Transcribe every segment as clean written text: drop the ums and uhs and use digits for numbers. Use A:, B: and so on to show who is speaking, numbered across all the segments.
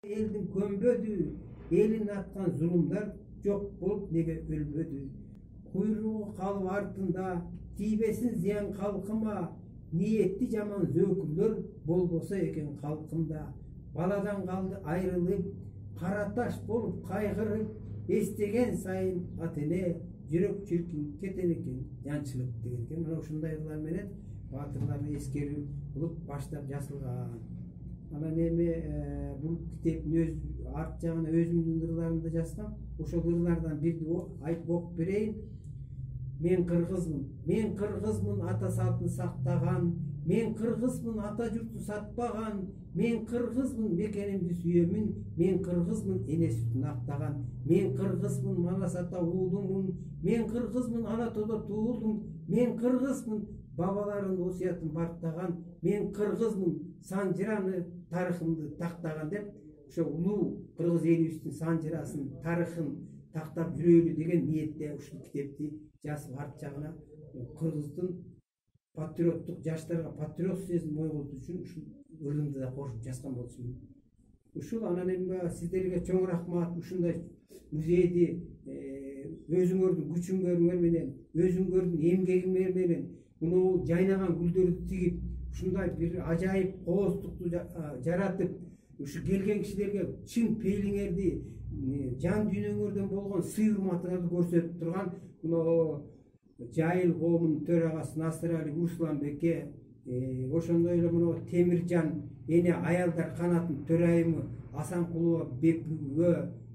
A: Elin kömbödü, elin atkan zulümler çok bulup nege ölbödü. Kuyruğu kalıp артында, тийбесин зиян халкыма, ниетти жаман зөөкүрлөр болбосо экен калкымда. Баладан калды айрылып, кара таш болуп кайгырып, эстеген сайын ата-эне жүрөк чиркин кетен экен жанчылык деген экен. Мына ушундайлар менен баатырларды эскерип кылып баштап жазылган. Анан эми бул китептин өз арт жагына өзүмдүн ырларымды жазсам, ошол ырлардан бирди айтып окуп берейин. Мен кыргызмын ата салтын сактаган, мен кыргызмын ата журту сатпаган, мен кыргызмын мекенимди сүйөмүн, мен кыргызмын эне сүтүн актаган, мен кыргызмын манас ата уулумун, мен кыргызмын ана тоодо туулдум, мен кыргызмын бабалардын осуятын бартаган, мен кыргызмын санжыраны тарыхымды тактаган деп ошо улуу кыргыз элибиздин санжырасын тарыхын тактап жүрөлү деген ниетте ушул китепти жазып арт жагына кыргыздын патриоттук жаштарга патриот сезим ойготуу үчүн ушул ырымды да кошуп жазган болчумун. Ушул анан эми сиздерге чоң рахмат. Ушундай музейди өзүңөрдүн күчүңөр менен, өзүңөрдүн эмгегиңер менен муну жайнаган гүлдөрдү тигип, ушундай бир ажайып кооздукту жаратып, ушу келген кишилерге чын пейлиңерди, жан дүйнөңөрдөн болгон сый урматыңарды көрсөтүп турган муну Жайыл коомунун төрагасы Насырали Русланбекке, ошондой эле муну Темиржан эне аялдар канатынын төрайымы Асанкулова Бекбүгөгө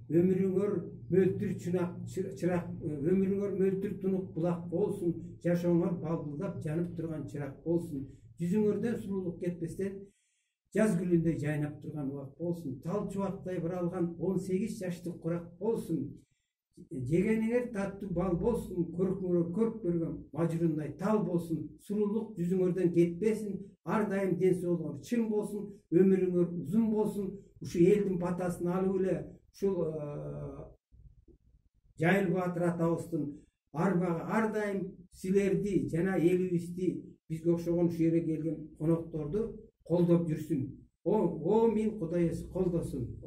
A: өмүрүңөр мөлтүр чырак, өмүрүңөр мөлтүр тунук булак болсун, жашооңор балбылдап жанып турган чырак болсун, жүзүңөрдөн сулуулук кетпестен жаз гүлүндөй жайнап турган убак болсун, тал чубактай быралган 18 жаштык курак болсун, жегениңер таттуу бал болсун, көркүңөр көрүп көргөн мажырындай тал болсун, сулуулук жүзүңөрдөн кетпесин, ар дайым ден соолугуңар чың болсун, өмүрүңөр узун болсун, ушу элдин батасын алып эле ушул Жайыл Баатыр атабыздын арбагы ар дайым силерди жана элибизди, бизге окшогон ушул жерге келген конокторду колдоп жүрсүн. О, мин Кудай колдосун.